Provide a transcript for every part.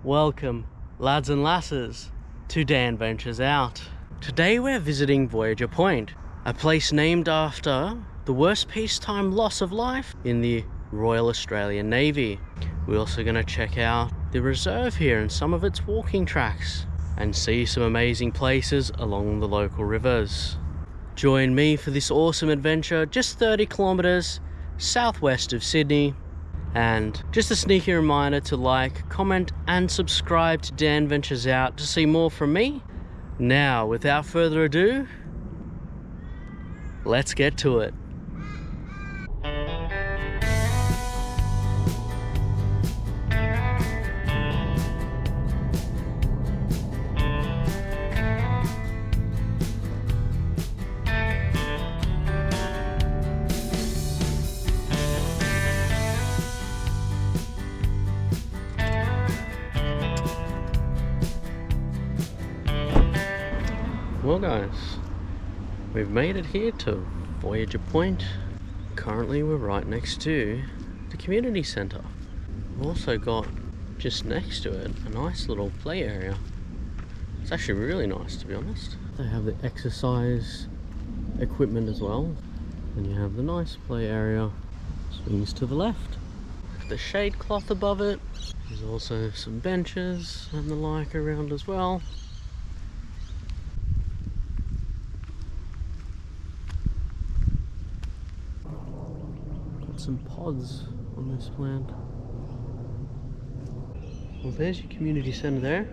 Welcome, lads and lasses, to Dan Ventures Out. Today we're visiting Voyager Point, a place named after the worst peacetime loss of life in the Royal Australian Navy. We're also going to check out the reserve here and some of its walking tracks and see some amazing places along the local rivers. Join me for this awesome adventure just 30 kilometers southwest of Sydney. And just a sneaky reminder to like, comment and subscribe to Dan Ventures Out to see more from me. Now, without further ado, let's get to it. Well guys, we've made it here to Voyager Point. Currently we're right next to the community centre. We've also got just next to it a nice little play area. It's actually really nice, to be honest. They have the exercise equipment as well. And you have the nice play area, swings to the left. The shade cloth above it. There's also some benches and the like around as well. Some pods on this plant. Well, there's your community centre there.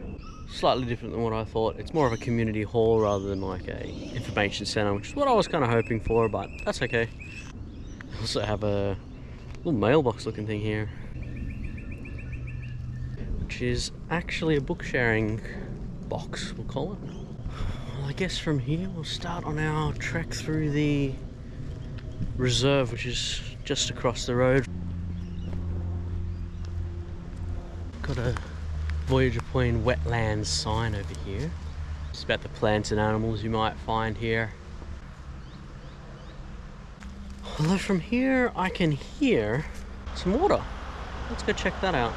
Slightly different than what I thought. It's more of a community hall rather than like a information centre, which is what I was kind of hoping for, but that's okay. I also have a little mailbox looking thing here, which is actually a book sharing box, we'll call it. Well, I guess from here we'll start on our trek through the reserve, which is just across the road. Got a Voyager Point wetlands sign over here. It's about the plants and animals you might find here. Although from here I can hear some water. Let's go check that out.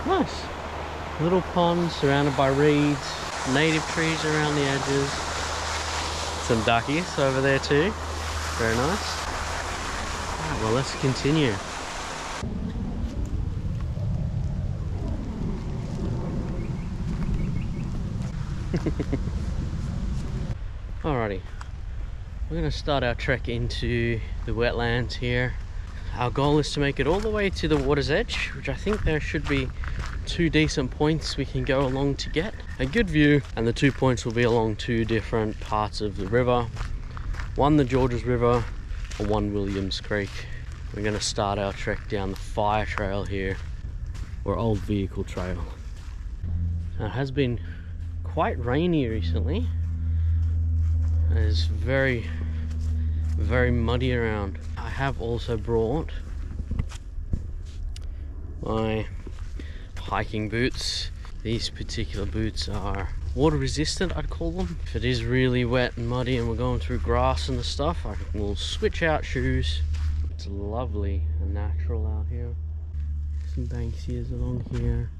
Nice. Little pond surrounded by reeds, native trees around the edges. Some duckies over there too. Very nice. Alright, well, let's continue. Alrighty. We're going to start our trek into the wetlands here. Our goal is to make it all the way to the water's edge, which I think there should be 2 decent points we can go along to get a good view, and the 2 points will be along 2 different parts of the river. One the Georges River, and one Williams Creek. We're going to start our trek down the fire trail here, or old vehicle trail. Now, it has been quite rainy recently. It's very muddy around. I have also brought my hiking boots. These particular boots are water resistant, I'd call them. If it is really wet and muddy and we're going through grass and the stuff, I will switch out shoes. It's lovely and natural out here. Some banksias along here.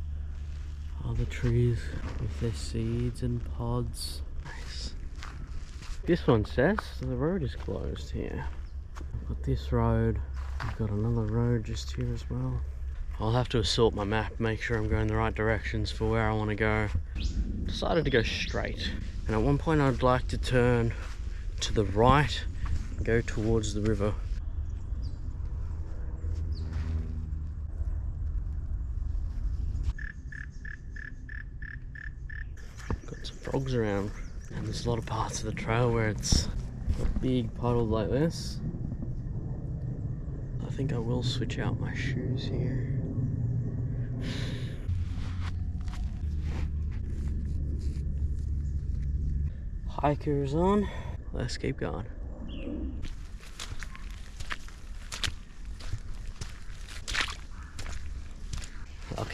Other trees with their seeds and pods. Nice. This one says the road is closed here. We've got this road. We've got another road just here as well. I'll have to assort my map, make sure I'm going the right directions for where I want to go. Decided to go straight. And at one point I'd like to turn to the right and go towards the river. Got some frogs around. And there's a lot of parts of the trail where it's a big puddle like this. I think I will switch out my shoes here. Hikers on. Let's keep going.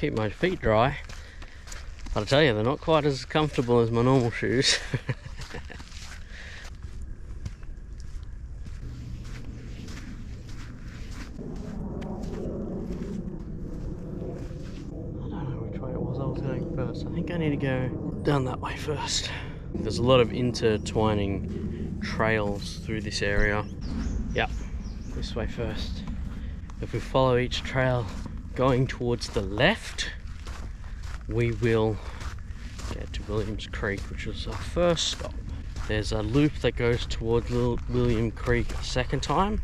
keep my feet dry. But I tell you, they're not quite as comfortable as my normal shoes. First. I think I need to go down that way first. There's a lot of intertwining trails through this area. Yep, this way first. If we follow each trail going towards the left, we will get to Williams Creek, which was our first stop. There's a loop that goes towards William Creek a second time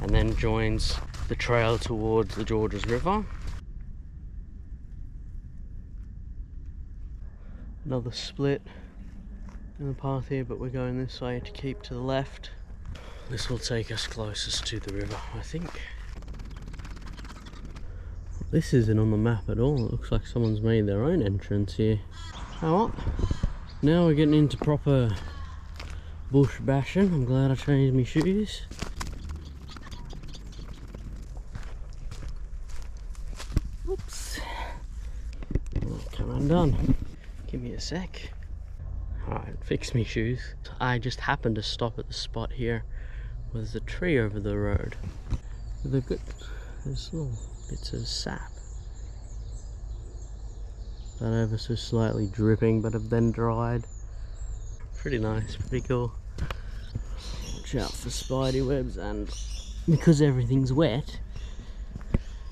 and then joins the trail towards the Georges River. Another split in the path here, but we're going this way to keep to the left. This will take us closest to the river, I think. This isn't on the map at all. It looks like someone's made their own entrance here. Oh, what? Now we're getting into proper bush bashing. I'm glad I changed my shoes. Oops. Oh, come undone. Give me a sec. Alright, fix me shoes. I just happened to stop at the spot here where there's a tree over the road. They've got these little bits of sap that ever so slightly dripping but have then dried. Pretty nice, pretty cool. Watch out for spider webs, and because everything's wet,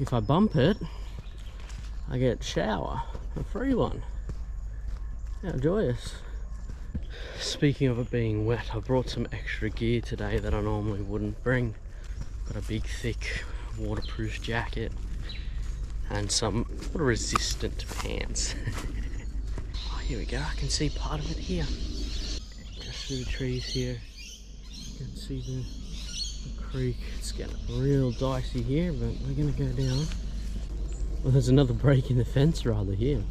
if I bump it, I get shower, a free one. How joyous. Speaking of it being wet, I brought some extra gear today that I normally wouldn't bring. Got a big thick waterproof jacket and some water resistant pants. Oh, here we go, I can see part of it here. Just through the trees here. You can see the creek. It's getting real dicey here, but we're gonna go down. Well, there's another break in the fence rather here.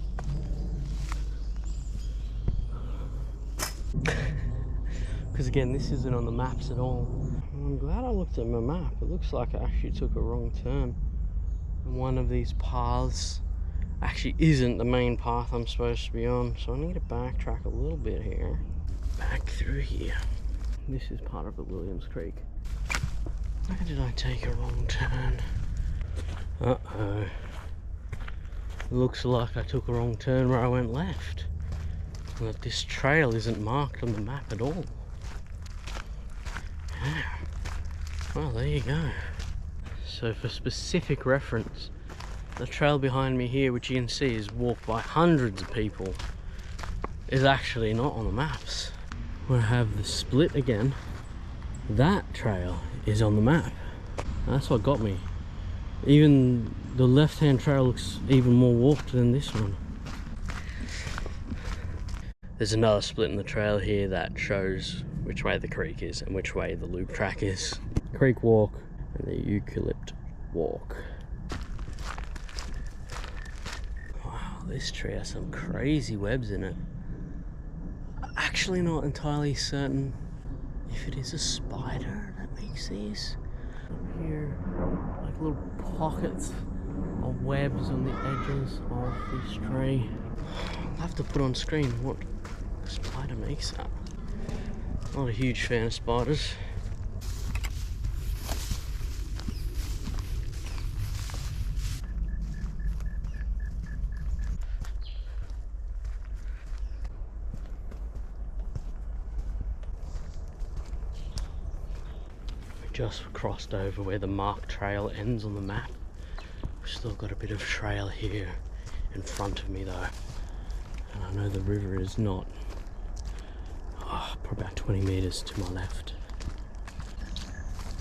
Because again, this isn't on the maps at all. I'm glad I looked at my map. It looks like I actually took a wrong turn. And one of these paths actually isn't the main path I'm supposed to be on. So I need to backtrack a little bit here. Back through here. This is part of the Williams Creek. Where did I take a wrong turn? Uh-oh. Looks like I took a wrong turn where I went left. And that this trail isn't marked on the map at all. Yeah. Well, there you go. So for specific reference, the trail behind me here, which you can see is walked by hundreds of people, is actually not on the maps. We have the split again. That trail is on the map. That's what got me. Even the left-hand trail looks even more walked than this one. There's another split in the trail here that shows which way the creek is and which way the loop track is. Creek walk and the eucalypt walk. Wow, this tree has some crazy webs in it. Actually not entirely certain if it is a spider that makes these. Up here, like little pockets of webs on the edges of this tree. I'll have to put on screen what a spider makes that. Not a huge fan of spiders. We just crossed over where the marked trail ends on the map. We've still got a bit of trail here in front of me though. And I know the river is not probably about 20 meters to my left.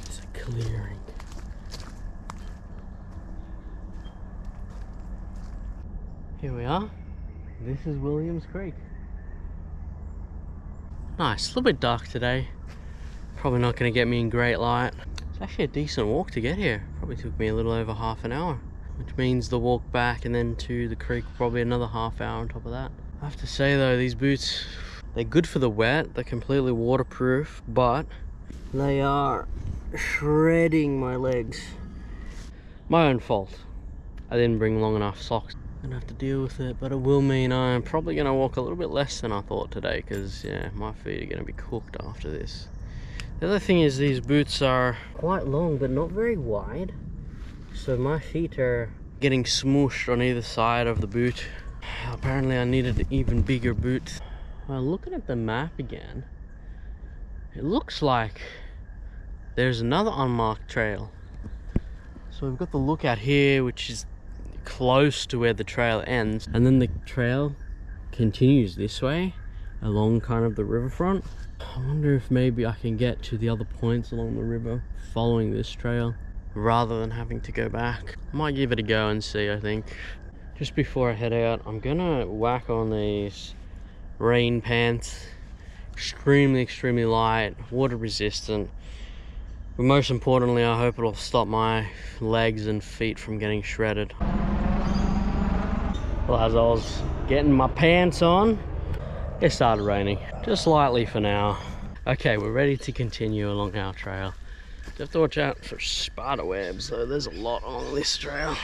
There's a clearing. Here we are. This is Williams Creek. Nice, a little bit dark today. Probably not going to get me in great light. It's actually a decent walk to get here. Probably took me a little over half an hour. Which means the walk back and then to the creek probably another half hour on top of that. I have to say though, these boots, they're good for the wet, they're completely waterproof, but they are shredding my legs. My own fault. I didn't bring long enough socks. gonna have to deal with it, but it will mean I'm probably gonna walk a little bit less than I thought today, because yeah, my feet are gonna be cooked after this. The other thing is these boots are quite long but not very wide, so my feet are getting smooshed on either side of the boot. Apparently I needed an even bigger boot. Well, looking at the map again, it looks like there's another unmarked trail. So we've got the lookout here, which is close to where the trail ends, and then the trail continues this way along kind of the riverfront. I wonder if maybe I can get to the other points along the river following this trail rather than having to go back. I might give it a go and see. I think just before I head out, I'm gonna whack on these rain pants. Extremely light, water resistant, but most importantly I hope it'll stop my legs and feet from getting shredded. Well, as I was getting my pants on, it started raining, just lightly for now. Okay, we're ready to continue along our trail. You have to watch out for spider webs, though there's a lot on this trail.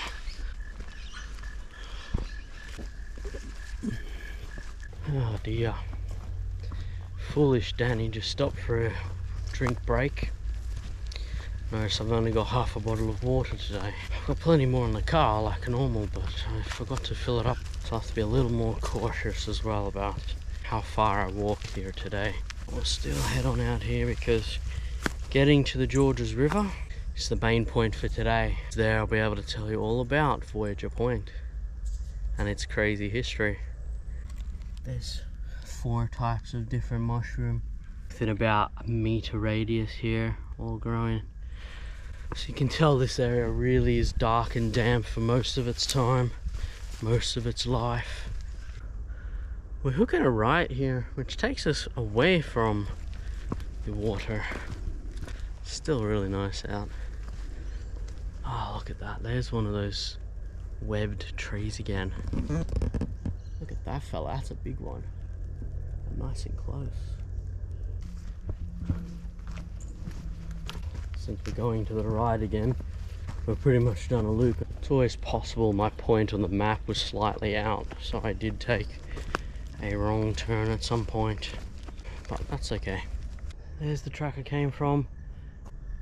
Oh dear. Foolish Danny just stopped for a drink break. Notice I've only got half a bottle of water today. I've got plenty more in the car like normal, but I forgot to fill it up. So I have to be a little more cautious as well about how far I walk here today. We'll still head on out here because getting to the Georges River is the main point for today. There I'll be able to tell you all about Voyager Point and its crazy history. There's 4 types of different mushroom within about a meter radius here, all growing. So you can tell this area really is dark and damp for most of its time, most of its life. We're hooking a right here, which takes us away from the water. Still really nice out. Oh, look at that. There's one of those webbed trees again. Look at that fella, that's a big one. Nice and close. Since we're going to the right again, we've pretty much done a loop. It's always possible my point on the map was slightly out, so I did take a wrong turn at some point, but that's okay. There's the track I came from,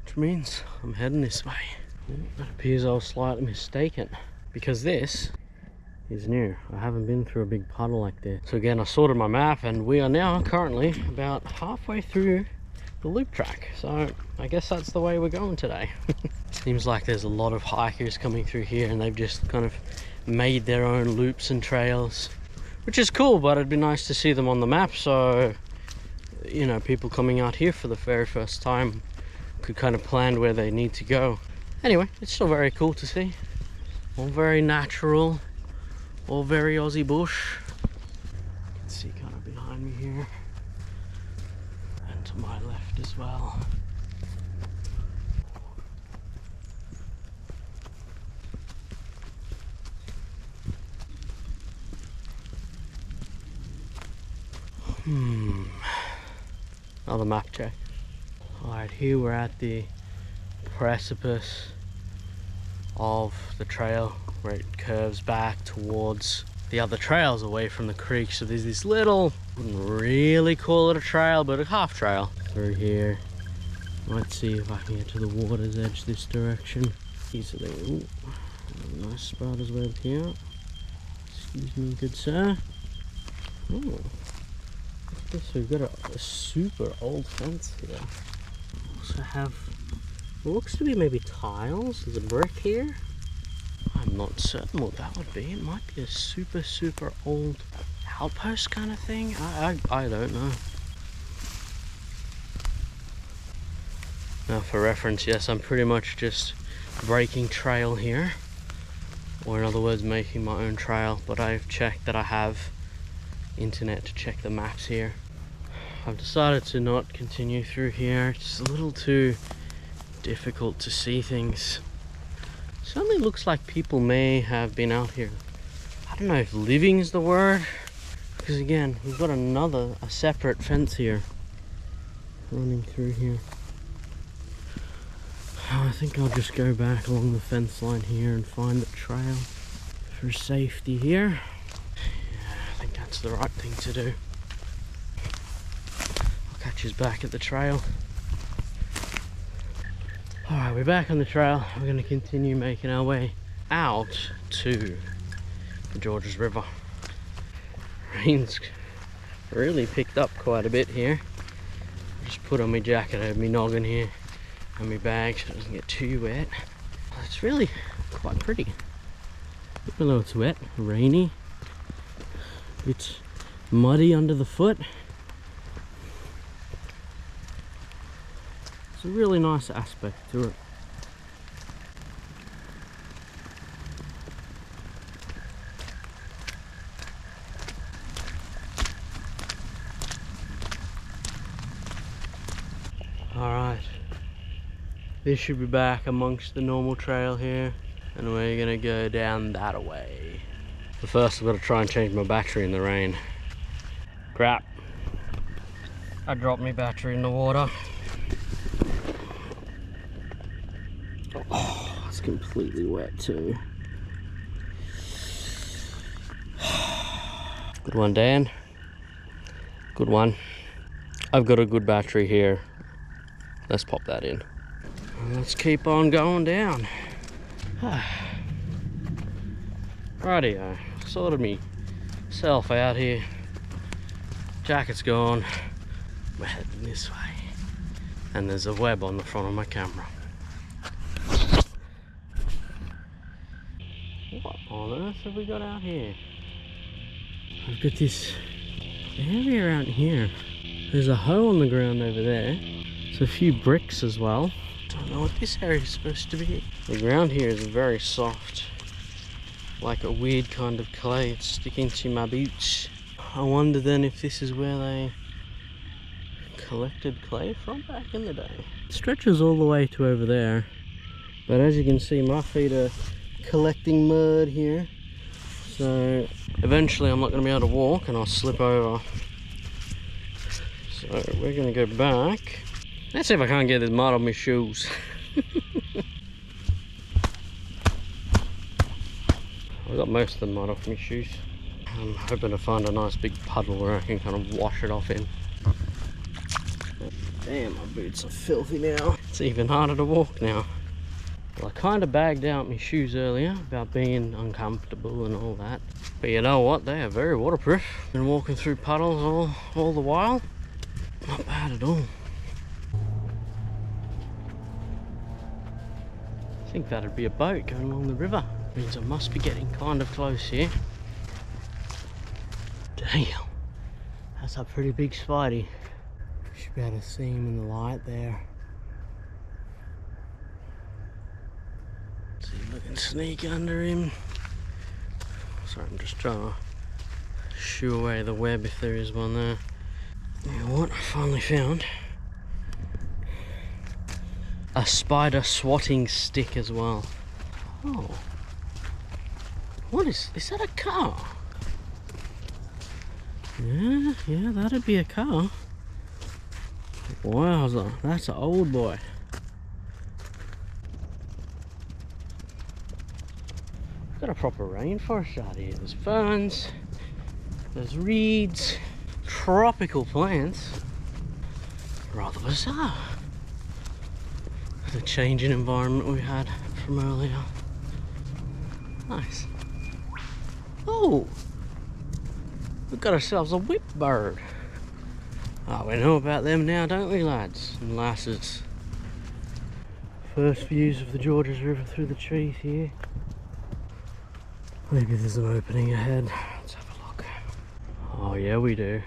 which means I'm heading this way. It appears I was slightly mistaken, because this is new. I haven't been through a big puddle like this. So again, I sorted my map and we are now currently about halfway through the loop track. So I guess that's the way we're going today. Seems like there's a lot of hikers coming through here and they've just kind of made their own loops and trails, which is cool, but it'd be nice to see them on the map so, you know, people coming out here for the very first time could kind of plan where they need to go. Anyway, it's still very cool to see. All very natural. All very Aussie bush. You can see kind of behind me here. And to my left as well. Another map check. Alright, here we're at the precipice of the trail, where it curves back towards the other trails away from the creek. So there's this little, wouldn't really call it a trail, but a half trail through here. Let's see if I can get to the water's edge this direction. These are the, ooh, nice spider's web here. Excuse me, good sir. Oh, guess we've got a super old fence here. Also have what looks to be maybe tiles. There's a brick here. I'm not certain what that would be. It might be a super old outpost kind of thing. I don't know. Now for reference, yes, I'm pretty much just breaking trail here, or in other words making my own trail, but I've checked that I have internet to check the maps here. I've decided to not continue through here. It's a little too difficult to see things. Certainly looks like people may have been out here. I don't know if living is the word, because again, we've got a separate fence here running through here. I think I'll just go back along the fence line here and find the trail. for safety here. Yeah, I think that's the right thing to do. I'll catch us back at the trail. Alright, we're back on the trail. We're going to continue making our way out to the Georges River. Rain's really picked up quite a bit here. Just put on my jacket over my noggin here and my bag so it doesn't get too wet. It's really quite pretty. Even though it's wet, rainy, it's muddy under the foot. It's a really nice aspect to it. Alright, this should be back amongst the normal trail here, and we're gonna go down that way. But first I've got to try and change my battery in the rain. Crap, I dropped my battery in the water. Oh, it's completely wet too. Good one, Dan. Good one. I've got a good battery here. Let's pop that in. Let's keep on going down. Rightio, sorted myself out here. Jacket's gone. We're heading this way. And there's a web on the front of my camera. What on earth have we got out here? I've got this area out here. There's a hole in the ground over there. There's a few bricks as well. Don't know what this area is supposed to be. The ground here is very soft, like a weird kind of clay. It's sticking to my boots. I wonder then if this is where they collected clay from back in the day. It stretches all the way to over there, but as you can see, my feet are collecting mud here. So eventually I'm not going to be able to walk and I'll slip over. So we're going to go back. Let's see if I can't get this mud on my shoes. I got most of the mud off my shoes. I'm hoping to find a nice big puddle where I can kind of wash it off in. Damn, my boots are filthy now. It's even harder to walk now. Well, I kind of bagged out my shoes earlier about being uncomfortable and all that. But you know what? They are very waterproof. Been walking through puddles all the while. Not bad at all. I think that'd be a boat going along the river. Means I must be getting kind of close here. Damn, that's a pretty big spidey. Should be able to see him in the light there. See if I can sneak under him. Sorry, I'm just trying to shoo away the web if there is one there. You know what, I finally found a spider swatting stick as well. Oh. What is that a car? Yeah, that'd be a car. Wowza, that's an old boy. We've got a proper rainforest out here. There's ferns, there's reeds, tropical plants. Rather bizarre. The change in environment we had from earlier. Nice. Oh, we've got ourselves a whip bird. Oh, we know about them now, don't we, lads and lasses? First views of the Georges River through the trees here. Maybe there's an opening ahead. Let's have a look. Oh yeah, we do.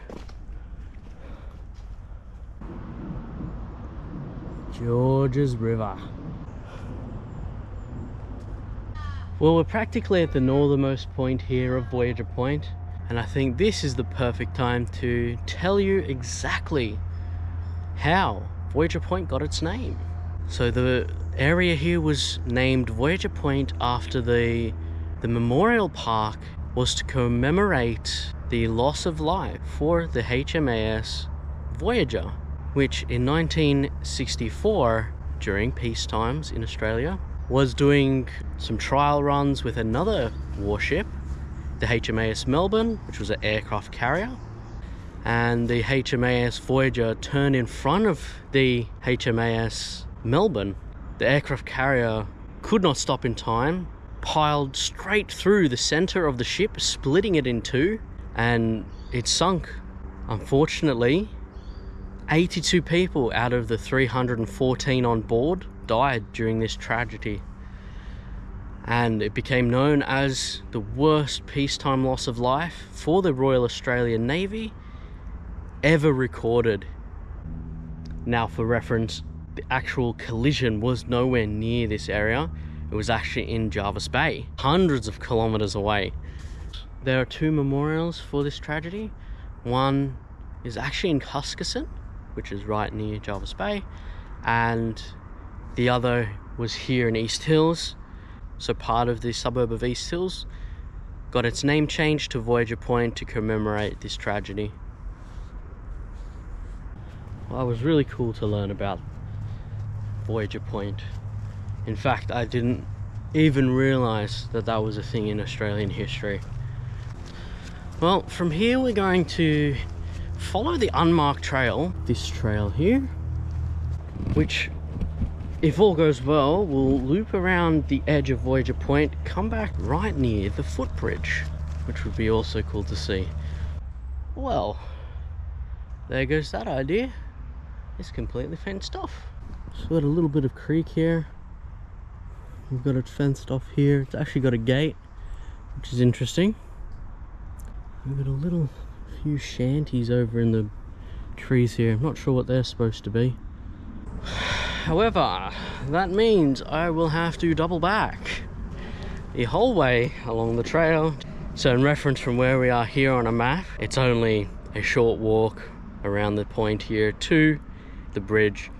Georges River. Well, we're practically at the northernmost point here of Voyager Point, and I think this is the perfect time to tell you exactly how Voyager Point got its name. So the area here was named Voyager Point after the memorial park was to commemorate the loss of life for the HMAS Voyager, which in 1964, during peace times in Australia, was doing some trial runs with another warship, the HMAS Melbourne, which was an aircraft carrier, and the HMAS Voyager turned in front of the HMAS Melbourne. The aircraft carrier could not stop in time, piled straight through the center of the ship, splitting it in two, and it sunk. Unfortunately, 82 people out of the 314 on board died during this tragedy, and it became known as the worst peacetime loss of life for the Royal Australian Navy ever recorded. Now, for reference, the actual collision was nowhere near this area. It was actually in Jervis Bay, hundreds of kilometers away. There are two memorials for this tragedy. One is actually in Huskisson, which is right near Jervis Bay, and the other was here in East Hills. So part of the suburb of East Hills got its name changed to Voyager Point to commemorate this tragedy. Well, it was really cool to learn about Voyager Point. In fact, I didn't even realize that that was a thing in Australian history. Well, from here we're going to follow the unmarked trail, this trail here, which, if all goes well, will loop around the edge of Voyager Point, come back right near the footbridge, which would be also cool to see. Well, there goes that idea. It's completely fenced off. So we've got a little bit of creek here. We've got it fenced off here. It's actually got a gate, which is interesting. We've got a little few shanties over in the trees here. I'm not sure what they're supposed to be. However, that means I will have to double back the whole way along the trail. So in reference from where we are here on a map, it's only a short walk around the point here to the bridge.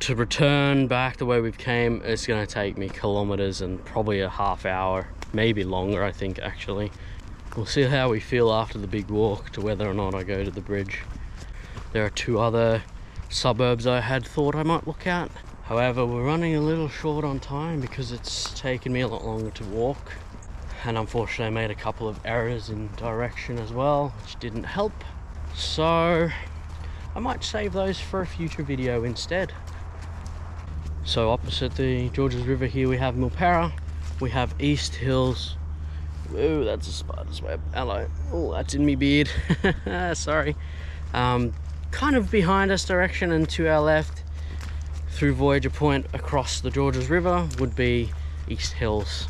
To return back the way we've came, it's going to take me kilometers and probably a half hour, maybe longer, I think, actually. We'll see how we feel after the big walk to whether or not I go to the bridge. There are two other suburbs I had thought I might look at. However, we're running a little short on time because it's taken me a lot longer to walk. And unfortunately I made a couple of errors in direction as well, which didn't help. So I might save those for a future video instead. So opposite the Georges River here we have Milperra, we have East Hills. Ooh, that's a spider's web. Hello. Oh, that's in me beard. Sorry. Kind of behind us direction and to our left through Voyager Point across the Georges River would be East Hills.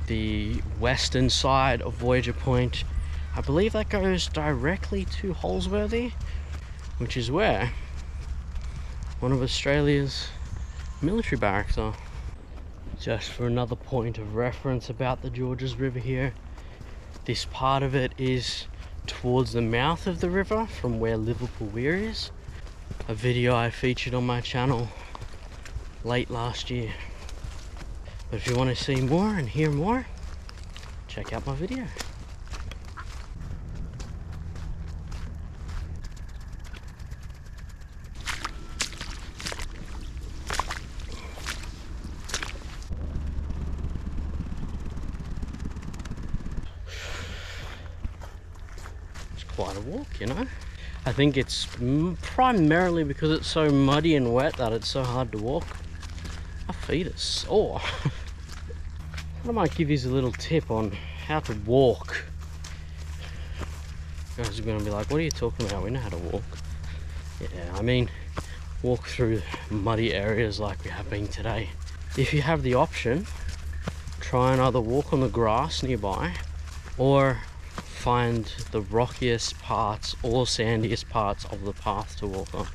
The western side of Voyager Point, I believe that goes directly to Holsworthy, which is where one of Australia's military barracks are. Just for another point of reference about the Georges River here, this part of it is towards the mouth of the river from where Liverpool Weir is. A video I featured on my channel late last year. But if you want to see more and hear more, check out my video. Quite a walk, you know. I think it's primarily because it's so muddy and wet that it's so hard to walk. My feet are sore. I might give you a little tip on how to walk. You guys are going to be like, what are you talking about? We know how to walk. Yeah, I mean, walk through muddy areas like we have been today. If you have the option, try and either walk on the grass nearby or find the rockiest parts or sandiest parts of the path to walk on,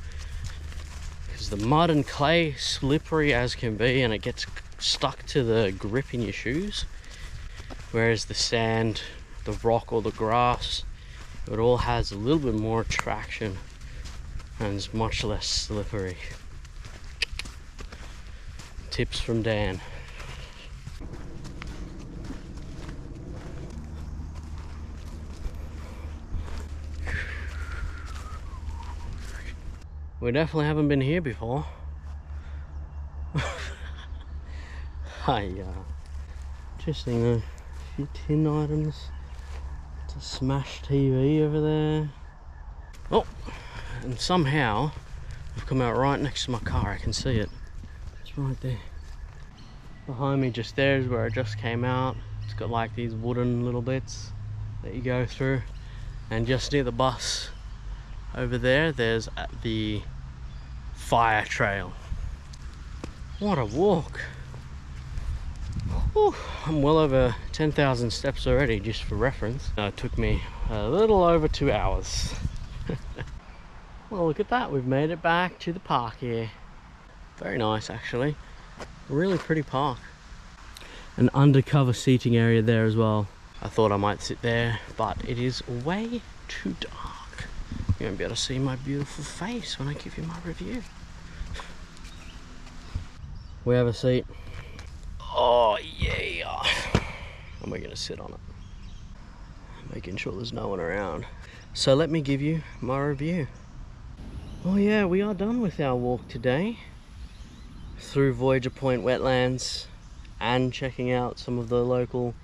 because the mud and clay, slippery as can be, and it gets stuck to the grip in your shoes, whereas the sand, the rock or the grass, it all has a little bit more traction and is much less slippery. Tips from Dan. We definitely haven't been here before. Interesting though. A few tin items. It's a smashed TV over there. Oh, and somehow I've come out right next to my car. I can see it. It's right there. Behind me just there is where I just came out. It's got like these wooden little bits that you go through. And just near the bus over there, there's the fire trail. What a walk. Whew, I'm well over 10,000 steps already, just for reference. It took me a little over 2 hours. Well, look at that, we've made it back to the park here. Very nice actually. A really pretty park. An undercover seating area there as well. I thought I might sit there, but it is way too dark. You won't be able to see my beautiful face when I give you my review. We have a seat. Oh yeah. And we're gonna sit on it. Making sure there's no one around. So let me give you my review. Oh yeah, we are done with our walk today through Voyager Point wetlands and checking out some of the local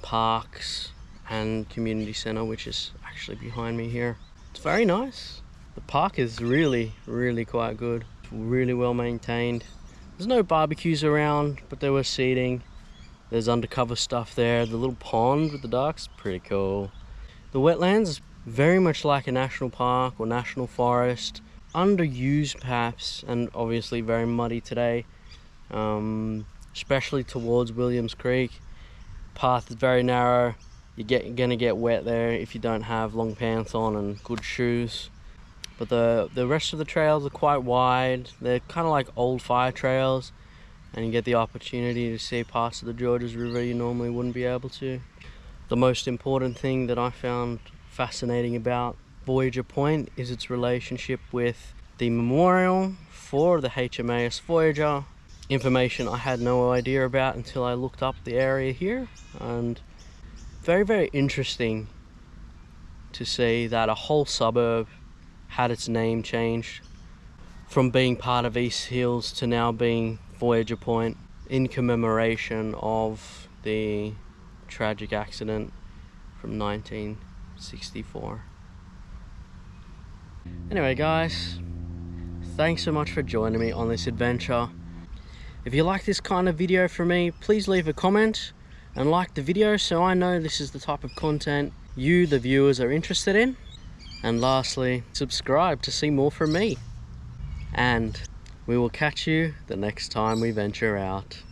parks and community center, which is actually behind me here. It's very nice. The park is really quite good. It's really well maintained. There's no barbecues around, but there was seating. There's undercover stuff there. The little pond with the ducks, pretty cool. The wetlands, very much like a national park or national forest. Underused perhaps, and obviously very muddy today, especially towards Williams Creek. Path is very narrow. You're gonna get wet there if you don't have long pants on and good shoes. But the rest of the trails are quite wide. They're kind of like old fire trails, and you get the opportunity to see parts of the Georges River you normally wouldn't be able to. The most important thing that I found fascinating about Voyager Point is its relationship with the memorial for the HMAS Voyager. Information I had no idea about until I looked up the area here, and very interesting to see that a whole suburb had its name changed from being part of East Hills to now being Voyager Point in commemoration of the tragic accident from 1964. Anyway guys, thanks so much for joining me on this adventure. If you like this kind of video from me, please leave a comment and like the video so I know this is the type of content you, the viewers, are interested in. And lastly, subscribe to see more from me. And we will catch you the next time we venture out.